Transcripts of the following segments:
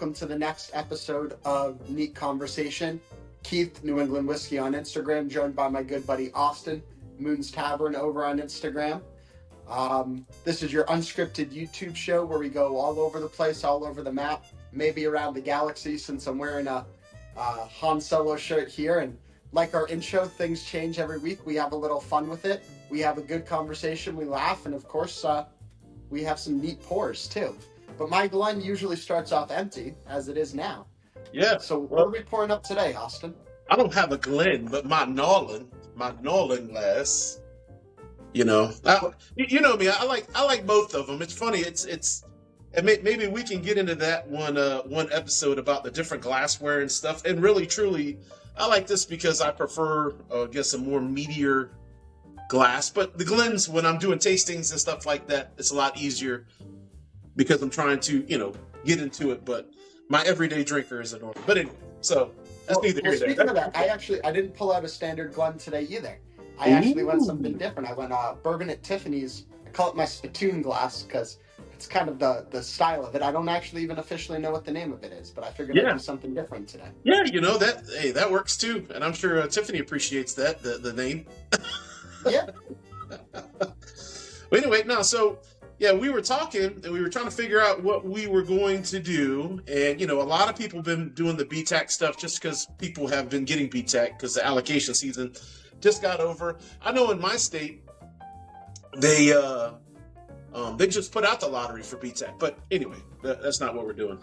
welcome to the next episode of Neat Conversation. Keith, New England Whiskey on Instagram, joined by my good buddy Austin, Moon's Tavern over on Instagram. This is your unscripted YouTube show where we go all over the place, all over the map, maybe around the galaxy, since I'm wearing a Han Solo shirt here. And like our intro, things change every week. We have a little fun with it. We have a good conversation. We laugh. And of course, we have some neat pours too. But my Glen usually starts off empty, as it is now. Yeah. So what are we pouring up today, Austin? I don't have a Glen, but my Nolan glass. You know, you know me. I like both of them. It's funny. And maybe we can get into that one episode about the different glassware and stuff. And really, truly, I like this because I prefer, I guess, a more meatier glass. But the Glens, when I'm doing tastings and stuff like that, it's a lot easier because I'm trying to, get into it. But my everyday drinker is a normal. But anyway, so that's neither here nor there. Speaking of that, I didn't pull out a standard Glen today either. I actually went something different. I went bourbon at Tiffany's. I call it my spittoon glass because it's kind of the style of it. I don't actually even officially know what the name of it is, but I figured I'd do something different today. Yeah, that works too, and I'm sure Tiffany appreciates that the name. Yeah. But anyway, so we were talking and we were trying to figure out what we were going to do, and a lot of people have been doing the BTAC stuff just because people have been getting BTAC because the allocation season just got over. I know in my state they just put out the lottery for BTAC, but anyway, that's not what we're doing.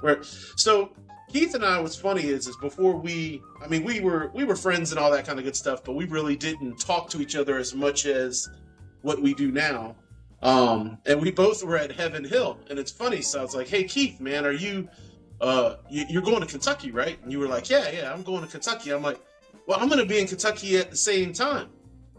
So Keith and I, what's funny is before we were friends and all that kind of good stuff, but we really didn't talk to each other as much as what we do now. And we both were at Heaven Hill, and it's funny. So I was like, "Hey Keith, man, are you you're going to Kentucky, right?" And you were like, "Yeah, I'm going to Kentucky." I'm like, "Well, I'm going to be in Kentucky at the same time."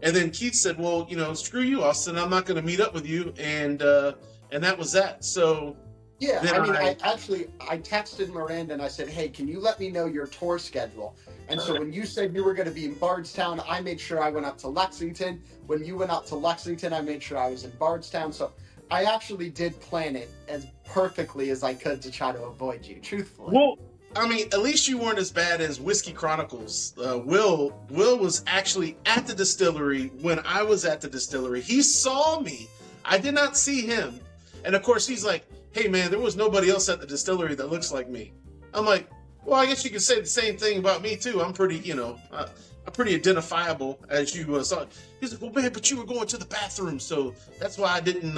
And then Keith said, "Well, screw you, Austin. I'm not going to meet up with you." And that was that. So yeah, I texted Miranda and I said, "Hey, can you let me know your tour schedule?" And so when you said you were going to be in Bardstown, I made sure I went up to Lexington. When you went up to Lexington, I made sure I was in Bardstown. So I actually did plan it as perfectly as I could to try to avoid you, truthfully. Well, at least you weren't as bad as Whiskey Chronicles. Will was actually at the distillery when I was at the distillery. He saw me. I did not see him. And of course, he's like, "Hey, man, there was nobody else at the distillery that looks like me." I'm like, "Well, I guess you could say the same thing about me, too. I'm pretty, I'm pretty identifiable, as you saw." He's like, "Well, man, but you were going to the bathroom, so that's why I didn't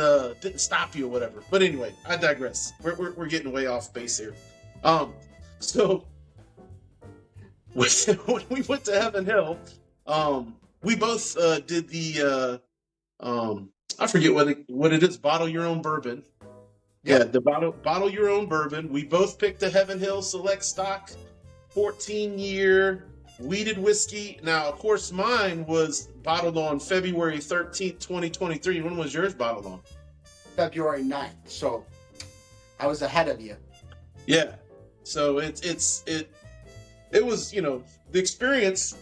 stop you or whatever." But anyway, I digress. We're getting way off base here. So when we went to Heaven Hill, we both did the I forget what it is, bottle your own bourbon. Yep. Yeah, the bottle your own bourbon. We both picked the Heaven Hill Select Stock 14-year wheated whiskey. Now, of course, mine was bottled on February 13th, 2023. When was yours bottled on? February 9th. So I was ahead of you. Yeah. So it was, the experience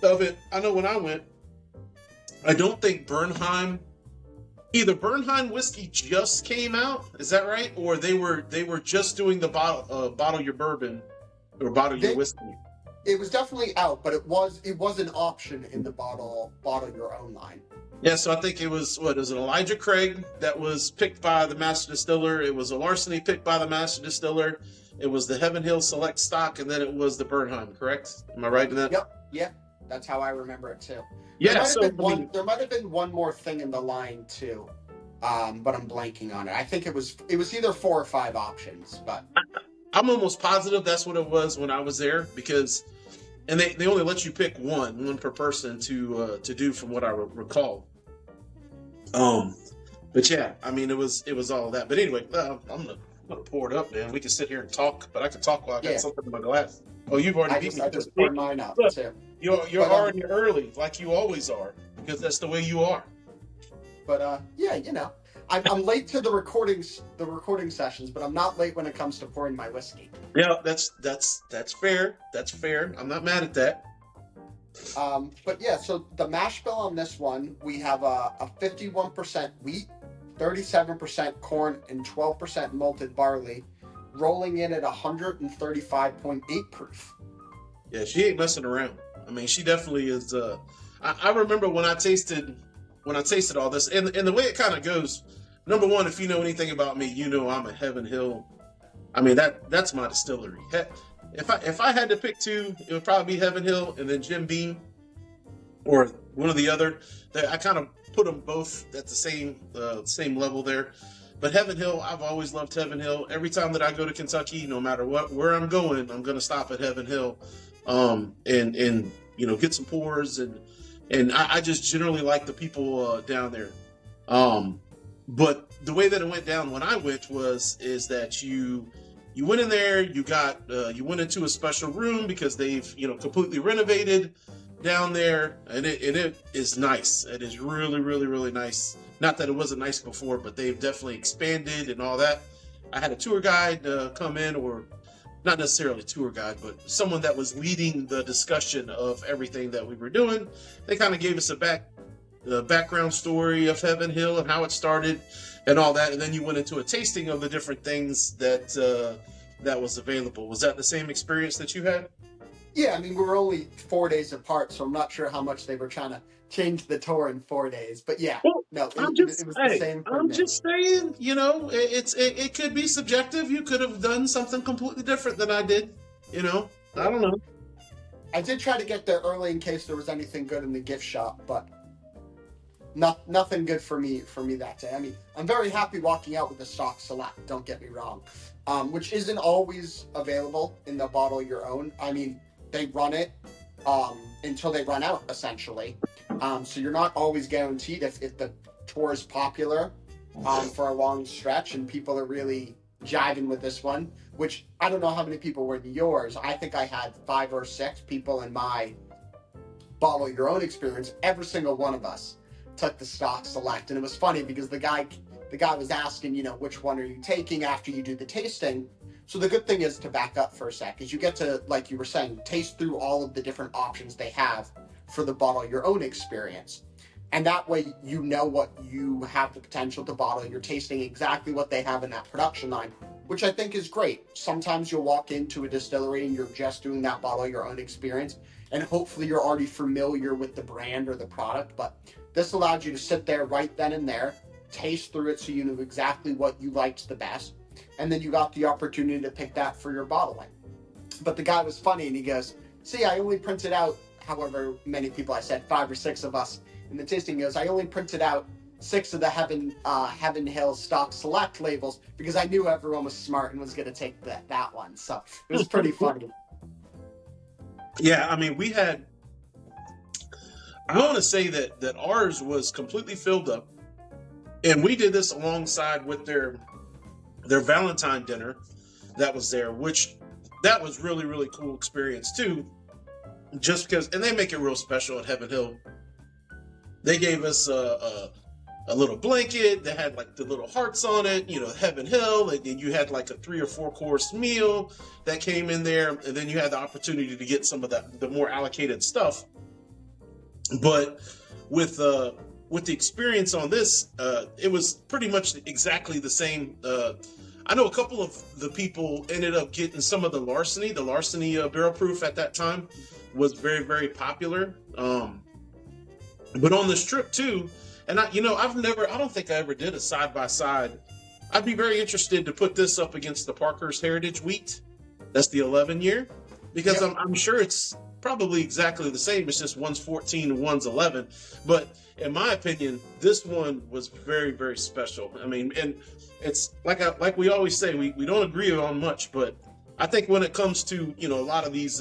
of it. I know when I went, I don't think either Bernheim whiskey just came out. Is that right? Or they were just doing the bottle your bourbon or bottle your whiskey. It was definitely out, but it was an option in the bottle your own line. Yeah, so I think it was an Elijah Craig that was picked by the master distiller. It was a Larceny picked by the master distiller. It was the Heaven Hill Select Stock, and then it was the Bernheim, correct? Am I right in that? Yep. Yeah, that's how I remember it too. Yeah, there might have been one more thing in the line too, but I'm blanking on it. I think it was either 4 or 5 options, but I'm almost positive that's what it was when I was there because, and they only let you pick one per person to do from what I recall. But yeah, it was all of that. But anyway, I'm gonna pour it up, man. We can sit here and talk, but I can talk while I got something in my glass. Oh, you've already beat me. I just poured mine out too. You're already early, like you always are, because that's the way you are. But I'm late to the recording sessions, but I'm not late when it comes to pouring my whiskey. Yeah, that's fair. That's fair. I'm not mad at that. But yeah, so the mash bill on this one, we have a 51% wheat, 37% corn, and 12% malted barley. rolling in at 135.8 proof. Yeah, she ain't messing around. I mean, she definitely is. I remember when I tasted all this, and the way it kind of goes. Number one, if you know anything about me, you know I'm a Heaven Hill. I mean that's my distillery. If I had to pick two, it would probably be Heaven Hill and then Jim Beam, or one or the other. I kind of put them both at the same level there. But Heaven Hill, I've always loved Heaven Hill. Every time that I go to Kentucky, no matter where I'm going to stop at Heaven Hill, and get some pours, and I just generally like the people down there. But the way that it went down when I went is that you went in there, you went into a special room because they've completely renovated down there, and it is nice. It is really, really, really nice. Not that it wasn't nice before, but they've definitely expanded and all that. I had a tour guide come in, or not necessarily a tour guide, but someone that was leading the discussion of everything that we were doing. They kind of gave us the background story of Heaven Hill and how it started and all that. And then you went into a tasting of the different things that was available. Was that the same experience that you had? Yeah, I mean, we were only 4 days apart, so I'm not sure how much they were trying to change the tour in 4 days. But yeah, well, no, it was the same for I'm me. just saying, it could be subjective. You could have done something completely different than I did. I don't know. I did try to get there early in case there was anything good in the gift shop, but nothing good for me that day. I mean, I'm very happy walking out with the stock select, don't get me wrong, which isn't always available in the bottle your own. I mean, they run it until they run out, essentially. So you're not always guaranteed if the tour is popular for a long stretch and people are really jiving with this one, which I don't know how many people were in yours. I think I had 5 or 6 people in my bottle your own experience. Every single one of us took the stock select, and it was funny because the guy was asking, which one are you taking after you do the tasting. So the good thing is, to back up for a sec, is you get to, like you were saying, taste through all of the different options they have for the bottle your own experience. And that way you know what you have the potential to bottle. You're tasting exactly what they have in that production line, which I think is great. Sometimes you'll walk into a distillery and you're just doing that bottle your own experience, and hopefully you're already familiar with the brand or the product. But this allowed you to sit there right then and there, taste through it so you knew exactly what you liked the best. And then you got the opportunity to pick that for your bottling. But the guy was funny, and he goes, see, I only printed out, however many people, I said 5 or 6 of us in the tasting, goes, I only printed out 6 of the Heaven Hill stock select labels because I knew everyone was smart and was going to take that one. So it was pretty funny. Yeah, I mean, I want to say that ours was completely filled up, and we did this alongside with their Valentine dinner that was there, which that was really, really cool experience too, just because, and they make it real special at Heaven Hill. They gave us a little blanket that had like the little hearts on it, Heaven Hill, and then you had like a 3 or 4 course meal that came in there, and then you had the opportunity to get some of the more allocated stuff. But with the experience on this, it was pretty much exactly the same. I know a couple of the people ended up getting some of the larceny barrel proof at that time was very, very popular. But on this trip too, and I don't think I ever did a side by side. I'd be very interested to put this up against the Parker's Heritage Wheat. That's the 11 year, because yep. I'm sure it's probably exactly the same. It's just one's 14 and one's 11. But in my opinion, this one was very, very special. I mean, and it's like we always say, we don't agree on much, but I think when it comes to a lot of these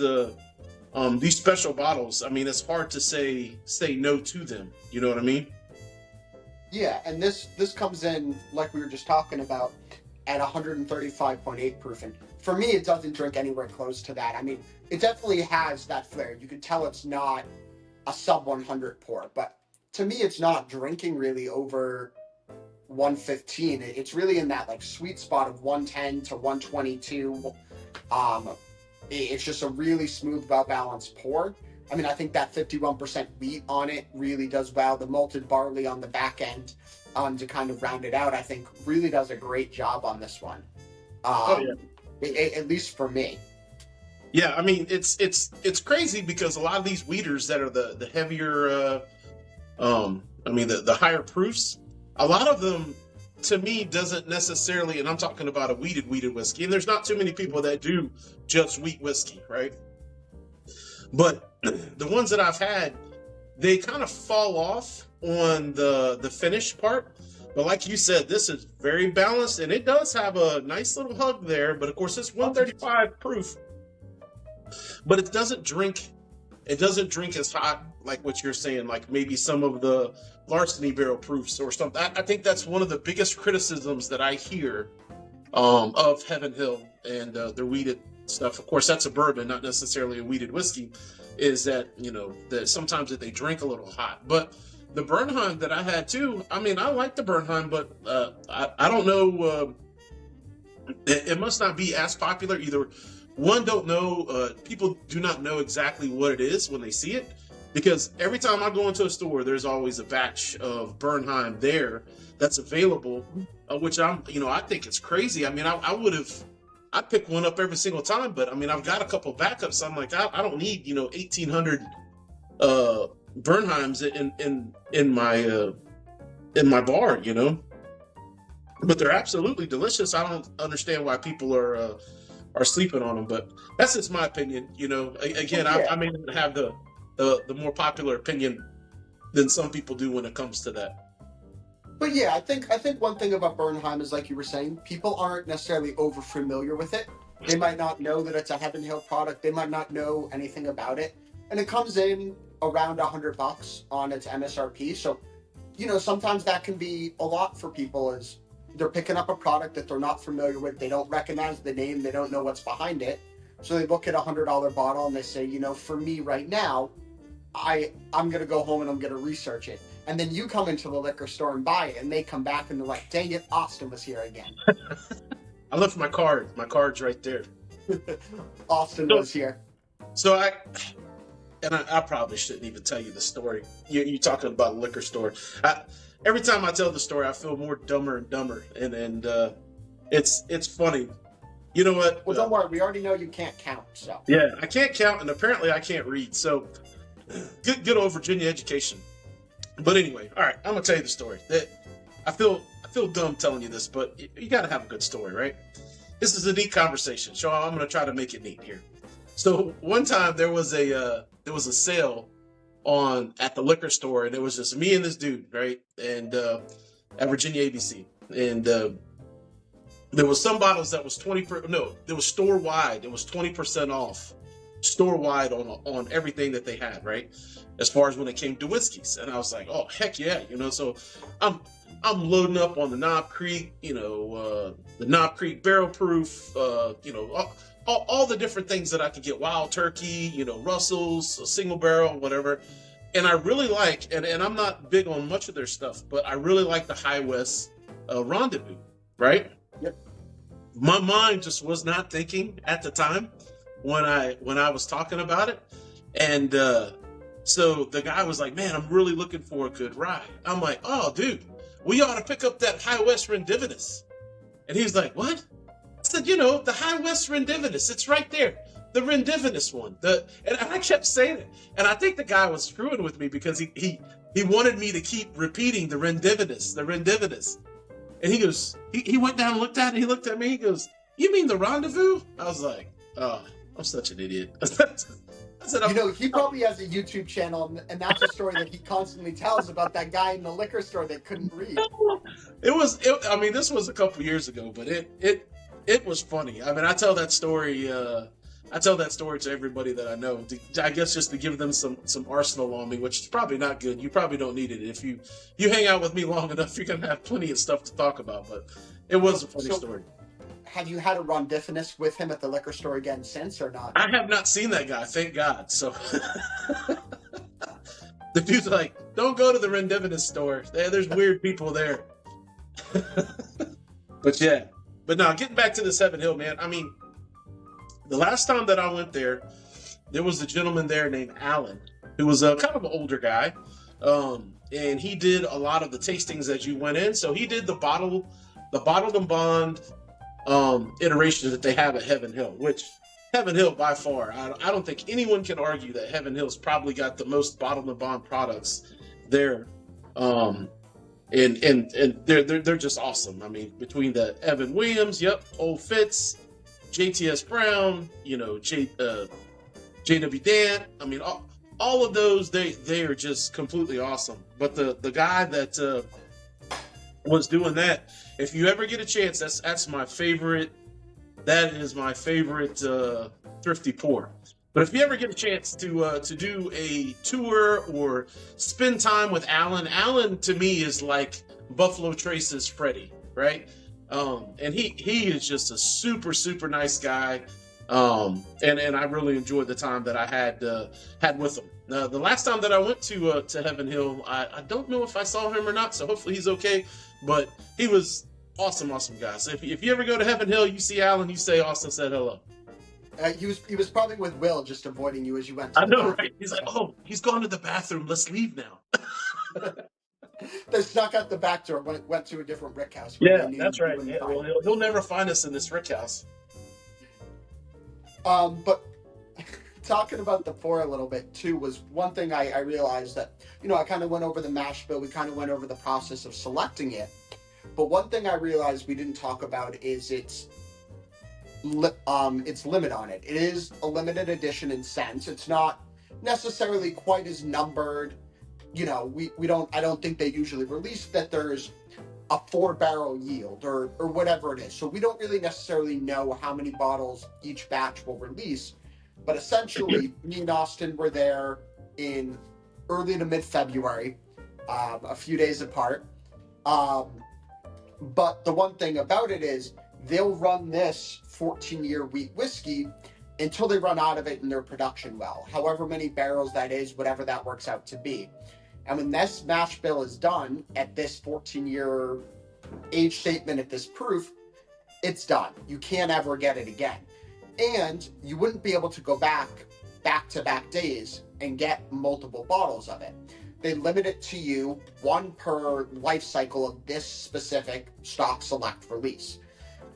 special bottles, I mean, it's hard to say no to them. You know what I mean? Yeah, and this comes in, like we were just talking about, at 135.8 proof. And for me, it doesn't drink anywhere close to that. I mean, it definitely has that flair. You can tell it's not a sub 100 pour, but to me, it's not drinking really over 115. It's really in that like sweet spot of 110 to 122. It's just a really smooth, well-balanced pour. I mean, I think that 51% wheat on it really does well. The malted barley on the back end to kind of round it out, I think really does a great job on this one. At least for me. Yeah, I mean it's crazy because a lot of these weeders that are the heavier, I mean the higher proofs, a lot of them to me doesn't necessarily, and I'm talking about a weeded whiskey, and there's not too many people that do just wheat whiskey, right? But the ones that I've had, they kind of fall off on the finish part. But like you said, this is very balanced, and it does have a nice little hug there. But of course, it's 135 proof. But it doesn't drink. It doesn't drink as hot like what you're saying, like maybe some of the larceny barrel proofs or something. I think that's one of the biggest criticisms that I hear of Heaven Hill and their weeded stuff. Of course, that's a bourbon, not necessarily a weeded whiskey. Is that that sometimes that they drink a little hot. But the Bernheim that I had too, I mean, I like the Bernheim, but I don't know. It must not be as popular either. One, don't know. People do not know exactly what it is when they see it, because every time I go into a store, there's always a batch of Bernheim there that's available, which I think it's crazy. I mean, I'd pick one up every single time, but I mean, I've got a couple backups. So I'm like, I don't need 1,800 Bernheims in my bar, But they're absolutely delicious. I don't understand why people are sleeping on them, but that's just my opinion. Again, I may not have the more popular opinion than some people do when it comes to that. But yeah, I think one thing about Bernheim is, like you were saying, people aren't necessarily over familiar with it. They might not know that it's a Heaven Hill product. They might not know anything about it, and it comes in around $100 on its MSRP. So, sometimes that can be a lot for people. Is they're picking up a product that they're not familiar with. They don't recognize the name. They don't know what's behind it. So they look at a $100 bottle and they say, for me right now, I'm going to go home and I'm going to research it. And then you come into the liquor store and buy it, and they come back and they're like, dang it, Austin was here again. I left my card. My card's right there. Austin was here. So I probably shouldn't even tell you the story. You're talking about a liquor store. Every time I tell the story, I feel more dumber and dumber, and it's funny. You know what? Well, don't worry. We already know you can't count. So yeah, I can't count, and apparently I can't read. So good old Virginia education. But anyway, all right, I'm gonna tell you the story. That I feel dumb telling you this, but you got to have a good story, right? This is a neat conversation, so I'm gonna try to make it neat here. So one time there was a sale at the liquor store, and it was just me and this dude, right? And at Virginia ABC, and there was some bottles that was there was store wide. It was 20% off, store wide on everything that they had, right? As far as when it came to whiskeys, and I was like, oh heck yeah, So I'm loading up on the Knob Creek, the Knob Creek barrel proof, all the different things that I could get, Wild Turkey, Russell's, a single barrel, whatever. And I really like, and I'm not big on much of their stuff, but I really like the High West Rendezvous, right? Yep. My mind just was not thinking at the time when I was talking about it. And so the guy was like, man, I'm really looking for a good rye. I'm like, oh, dude, we ought to pick up that High West Rendivinus. And he was like, what? I said, the High West Rendivinus, it's right there. The Rendivinus one. And I kept saying it. And I think the guy was screwing with me because he wanted me to keep repeating the Rendivinus. And he goes, he went down and looked at it. He looked at me. He goes, you mean the Rendezvous? I was like, oh, I'm such an idiot. I said, he probably has a YouTube channel, and that's a story that he constantly tells about that guy in the liquor store that couldn't read. This was a couple years ago, but it was funny. I mean, I tell that story to everybody that I know. I guess just to give them some arsenal on me, which is probably not good. You probably don't need it. If you hang out with me long enough, you're gonna have plenty of stuff to talk about. But it was a funny story. Have you had a Rendivinus with him at the liquor store again since, or not? I have not seen that guy, thank God. So the dude's like, don't go to the Rendivinus store. There's weird people there. But yeah. But now, getting back to this Heaven Hill, man, I mean, the last time that I went there was a gentleman there named Alan, who was a kind of an older guy. And he did a lot of the tastings as you went in. So he did the bottled and bond, iterations that they have at Heaven Hill, which Heaven Hill by far, I don't think anyone can argue that Heaven Hill's probably got the most bottled and bond products there. And they're just awesome. I mean, between the Evan Williams, Old Fitz, JTS Brown, JW Dan. I mean, all of those, they are just completely awesome. But the guy that was doing that, if you ever get a chance, that's my favorite. That is my favorite thrifty pour. But if you ever get a chance to do a tour or spend time with Alan to me is like Buffalo Trace's Freddie, right? And he is just a super, super nice guy. And I really enjoyed the time that I had with him. The last time that I went to Heaven Hill, I don't know if I saw him or not, so hopefully he's okay. But he was awesome guy. So if you ever go to Heaven Hill, you see Alan, you say Austin said hello. He was probably with Will, just avoiding you as you went. I know, right? He's like, oh, he's gone to the bathroom. Let's leave now. They snuck out the back door. Went to a different Rick house. Yeah, that's right. Yeah, well, he'll never find us in this Rick house. But talking about the pour a little bit too was one thing I realized that I kind of went over the mash bill. We kind of went over the process of selecting it. But one thing I realized we didn't talk about is its limit on it. It is a limited edition in sense. It's not necessarily quite as numbered. I don't think they usually release that there's a 4-barrel yield or whatever it is. So we don't really necessarily know how many bottles each batch will release. But essentially, me and Austin were there in early to mid-February, a few days apart. But the one thing about it is they'll run this 14-year wheat whiskey until they run out of it in their production well, however many barrels that is, whatever that works out to be. And when this mash bill is done at this 14-year age statement at this proof, it's done. You can't ever get it again. And you wouldn't be able to go back-to-back days and get multiple bottles of it. They limit it to you, one per life cycle of this specific stock select release.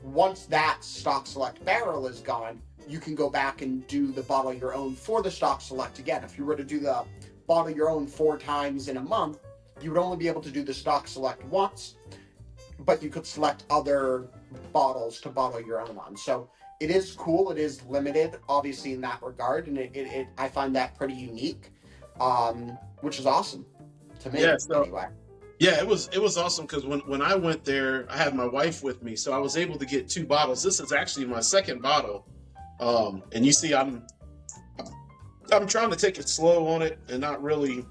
Once that stock select barrel is gone, you can go back and do the bottle your own for the stock select again. If you were to do the bottle your own 4 times in a month, you would only be able to do the stock select once, but you could select other bottles to bottle your own on. So it is cool. It is limited, obviously, in that regard, and I find that pretty unique, which is awesome to me. Anyway. Yeah, it was awesome because when I went there, I had my wife with me, so I was able to get 2 bottles. This is actually my second bottle, and you see, I'm trying to take it slow on it and not really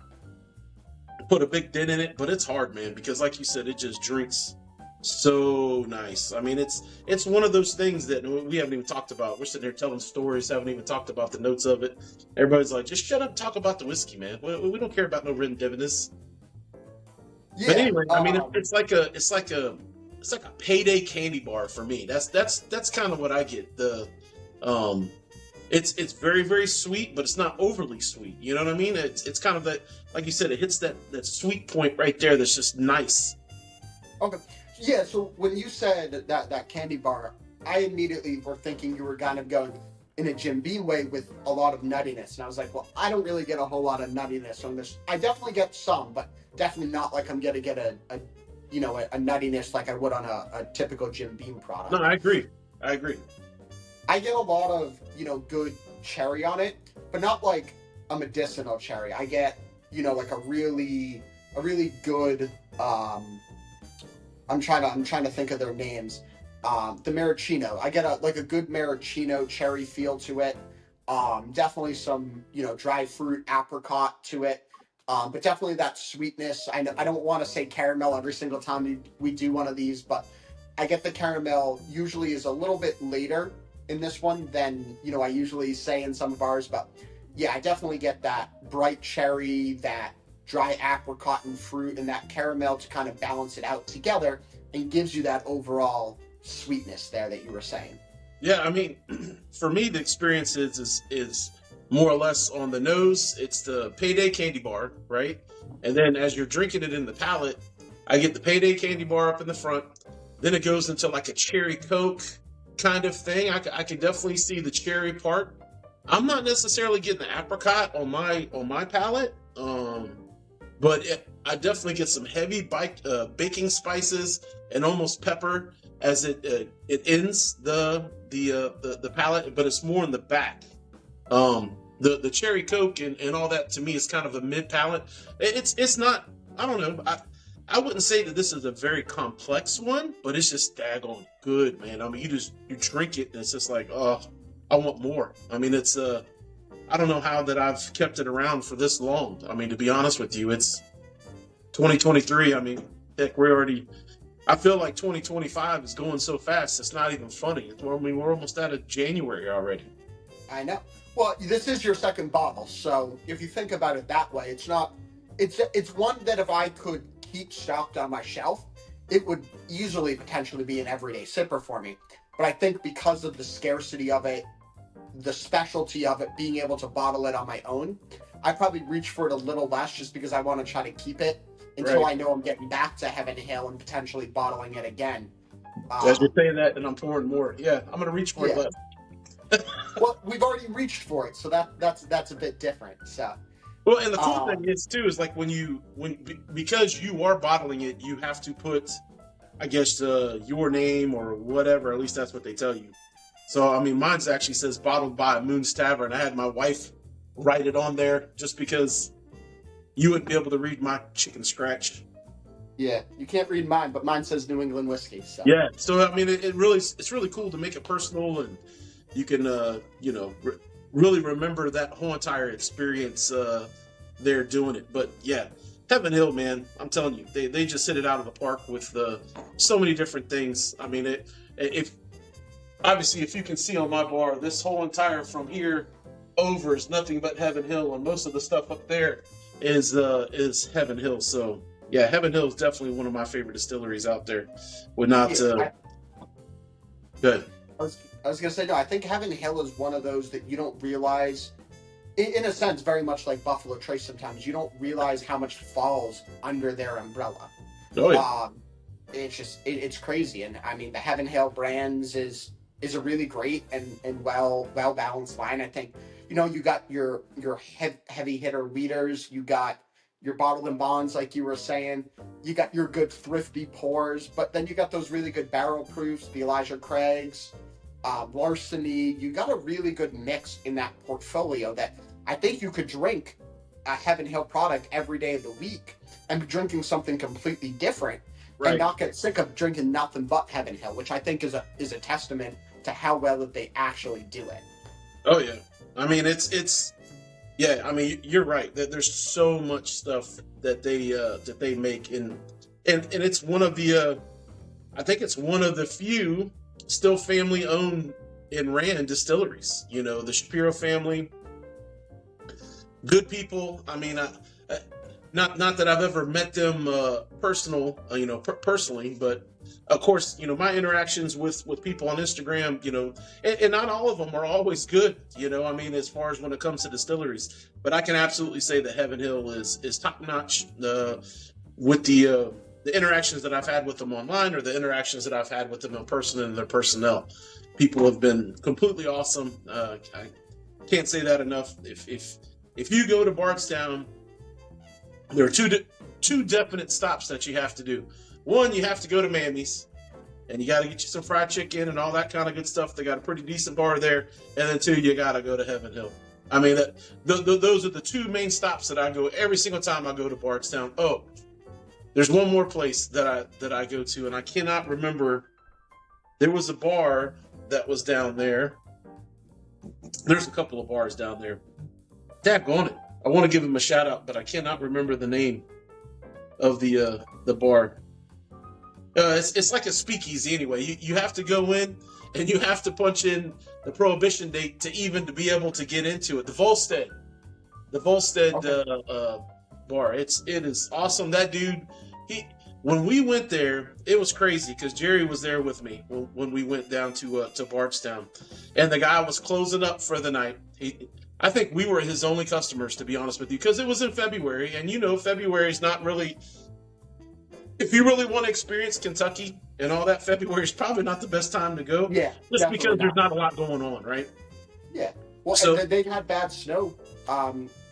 put a big dent in it, but it's hard, man, because like you said, it just drinks so nice. I mean, it's one of those things that we haven't even talked about. We're sitting here telling stories, haven't even talked about the notes of it. Everybody's like, just shut up and talk about the whiskey, man. We don't care about no written dividends. Yeah, but anyway, I mean, it's like a payday candy bar for me. That's kind of what I get. It's very, very sweet, but it's not overly sweet. You know what I mean? It's kind of that, like you said, it hits that sweet point right there. That's just nice. Okay. Yeah, so when you said that candy bar, I immediately were thinking you were kind of going in a Jim Beam way with a lot of nuttiness. And I was like, well, I don't really get a whole lot of nuttiness on this. I definitely get some, but definitely not like I'm going to get a nuttiness like I would on a typical Jim Beam product. No, I agree. I get a lot of, good cherry on it, but not like a medicinal cherry. I get, like a really good, I'm trying to think of their names. The maraschino. I get a good maraschino cherry feel to it. Definitely some, dry fruit apricot to it. But definitely that sweetness. I don't want to say caramel every single time we do one of these, but I get the caramel usually is a little bit later in this one than, I usually say in some of ours. But yeah, I definitely get that bright cherry, that dry apricot and fruit, and that caramel to kind of balance it out together and gives you that overall sweetness there that you were saying. Yeah, I mean, for me, the experience is more or less on the nose. It's the payday candy bar, right? And then as you're drinking it in the palate, I get the payday candy bar up in the front. Then it goes into like a cherry Coke. kind of thing. I can definitely see the cherry part. I'm not necessarily getting the apricot on my palate, but I definitely get some heavy baking spices and almost pepper as it ends the palate, but it's more in the back. The cherry coke and all that to me is kind of a mid palate. It's not. I don't know. I wouldn't say that this is a very complex one, but it's just daggone good, man. I mean, you drink it and it's just like, oh, I want more. I mean, it's I don't know how that I've kept it around for this long. I mean, to be honest with you, it's 2023. I mean, heck, I feel like 2025 is going so fast. It's not even funny. We're almost out of January already. I know. Well, this is your second bottle, so if you think about it that way, it's not. It's one that if I could keep stocked on my shelf, it would easily potentially be an everyday sipper for me. But I think because of the scarcity of it, the specialty of it, being able to bottle it on my own, I probably reach for it a little less just because I want to try to keep it until I know I'm getting back to Heaven Hill and potentially bottling it again. As you're saying that, and I'm pouring more. Yeah, I'm gonna reach for it less. Well, we've already reached for it, so that's a bit different. So. Well, and the cool thing is too is like because you are bottling it, you have to put, I guess, your name or whatever. At least that's what they tell you. So I mean, mine actually says bottled by Moon's Tavern. I had my wife write it on there just because you wouldn't be able to read my chicken scratch. Yeah, you can't read mine, but mine says New England whiskey. So. Yeah, so I mean, it's really cool to make it personal, and you can really remember that whole entire experience there doing it. But yeah, Heaven Hill, man, I'm telling you, they just hit it out of the park with so many different things. I mean, if you can see on my bar, this whole entire from here over is nothing but Heaven Hill, and most of the stuff up there is Heaven Hill. So yeah, Heaven Hill is definitely one of my favorite distilleries out there. Good. I was going to say, no, I think Heaven Hill is one of those that you don't realize, in a sense, very much like Buffalo Trace sometimes, you don't realize how much falls under their umbrella. Oh, yeah. It's crazy. And I mean, the Heaven Hill brands is a really great and well-balanced line. I think, you got your heavy hitter leaders, you got your bottled and bonds, like you were saying, you got your good thrifty pours, but then you got those really good barrel proofs, the Elijah Craigs, Larceny. You got a really good mix in that portfolio that I think you could drink a Heaven Hill product every day of the week and be drinking something completely different, right, and not get sick of drinking nothing but Heaven Hill, which I think is a testament to how well that they actually do it. Oh yeah, I mean it's yeah, I mean you're right that there's so much stuff that they make, and it's one of the I think it's one of the few still family owned and ran distilleries. The Shapiro family, good people. I mean, not that I've ever met them personally, but of course, my interactions with people on Instagram, and not all of them are always good, I mean, as far as when it comes to distilleries, but I can absolutely say that Heaven Hill is top notch with the interactions that I've had with them online or the interactions that I've had with them in person and their personnel. People have been completely awesome. I can't say that enough. If you go to Bardstown, there are two definite stops that you have to do. One, you have to go to Mammy's, and you got to get you some fried chicken and all that kind of good stuff. They got a pretty decent bar there. And then two, you got to go to Heaven Hill. I mean, those are the two main stops that I go every single time I go to Bardstown. Oh, there's one more place that I go to, and I cannot remember. There was a bar that was down there. There's a couple of bars down there. Daggone it. I want to give them a shout out, but I cannot remember the name of the bar. It's like a speakeasy anyway. You have to go in and you have to punch in the prohibition date to be able to get into it. The Volstead okay. Bar. It is awesome. That dude, when we went there, it was crazy because Jerry was there with me when we went down to Bardstown, and the guy was closing up for the night. I think we were his only customers, to be honest with you, because it was in February, and February is not really if you really want to experience Kentucky and all that, February is probably not the best time to go. Yeah, just because there's not a lot going on, right? Yeah. Well, so, and they've had bad snow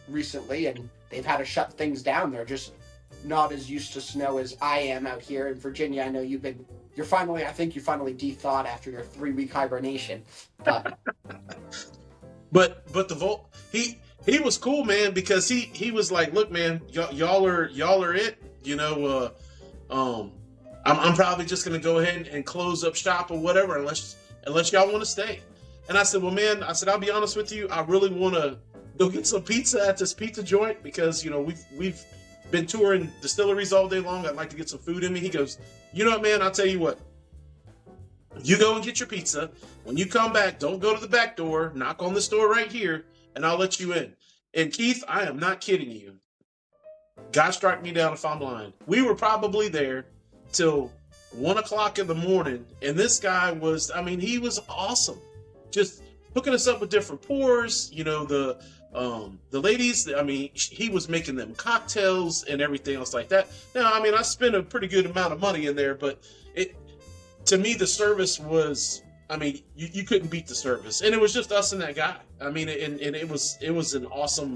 recently, and they've had to shut things down. They're just not as used to snow as I am out here in Virginia. I know I think you finally de-thawed after your 3-week hibernation. But the Volt, he was cool, man, because he was like, look, man, y'all are it, you know. I'm probably just gonna go ahead and close up shop or whatever, unless y'all want to stay. And I said, well, man, I'll be honest with you, I really want to go get some pizza at this pizza joint because, you know, we've been touring distilleries all day long. I'd like to get some food in me. He goes, you know what, man, I'll tell you what. You go and get your pizza. When you come back, don't go to the back door. Knock on this door right here, and I'll let you in. And Keith, I am not kidding you. God strike me down if I'm lying. We were probably there till 1 o'clock in the morning, and this guy was, I mean, he was awesome. Just hooking us up with different pours, you know, the ladies, I mean, he was making them cocktails and everything else like that. Now, I mean, I spent a pretty good amount of money in there, but to me, the service was, I mean, you couldn't beat the service. And it was just us and that guy. I mean, and it was an awesome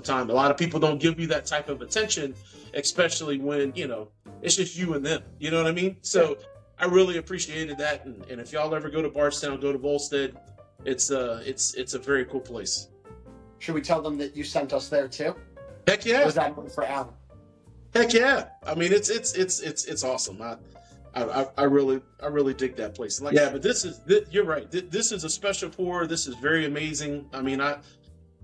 time. A lot of people don't give you that type of attention, especially when, you know, it's just you and them. You know what I mean? So I really appreciated that. And if y'all ever go to Bardstown, go to Volstead. It's a very cool place. Should we tell them that you sent us there too? Heck yeah! Or was that one for Alan? Heck yeah! I mean, it's awesome. I really dig that place. Like, yeah, but you're right. This is a special pour. This is very amazing. I mean, a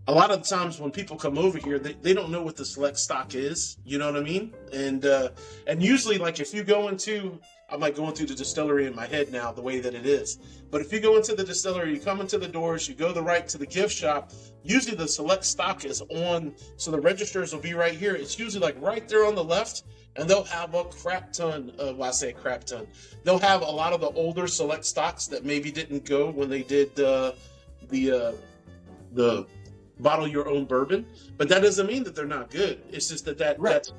lot of the times when people come over here, they don't know what the select stock is. You know what I mean? And usually, like, if you go into, I'm like going through the distillery in my head now, the way that it is. But if you go into the distillery, you come into the doors, you go to the right to the gift shop, usually the select stock is on, so the registers will be right here. It's usually like right there on the left, and they'll have a crap ton of, well, I say crap ton. They'll have a lot of the older select stocks that maybe didn't go when they did the bottle your own bourbon, but that doesn't mean that they're not good. It's just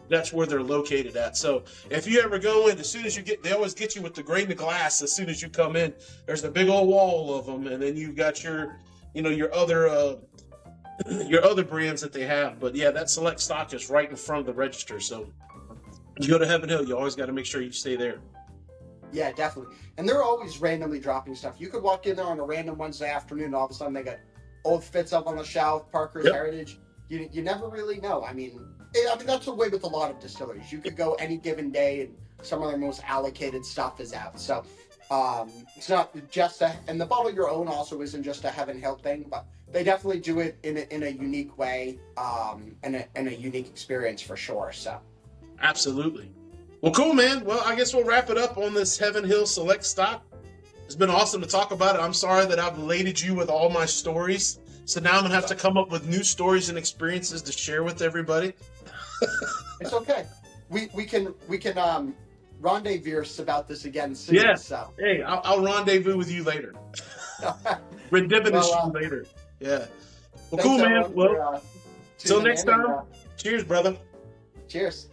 that's where they're located at. So if you ever go in, as soon as you get, they always get you with the grain of glass. As soon as you come in, there's a big old wall of them, and then you've got your other brands that they have. But yeah, that select stock is right in front of the register. So you go to Heaven Hill, you always got to make sure you stay there. Yeah, definitely. And they're always randomly dropping stuff. You could walk in there on a random Wednesday afternoon, and all of a sudden they got Old Fits up on the shelf, Parker's Heritage. You never really know. I mean, that's the way with a lot of distilleries. You could go any given day, and some of their most allocated stuff is out. So it's not just and the bottle your own also isn't just a Heaven Hill thing, but they definitely do it in a unique way, and a unique experience for sure. So absolutely. Well, cool, man. Well, I guess we'll wrap it up on this Heaven Hill Select Stock. It's been awesome to talk about it. I'm sorry that I've elated you with all my stories. So now I'm going to have to come up with new stories and experiences to share with everybody. It's okay. We can rendezvous about this again soon. Yeah. So. Hey, I'll rendezvous with you later. Redivinish you later. Yeah. Well, cool, man. Well, till next time. Cheers, brother. Cheers.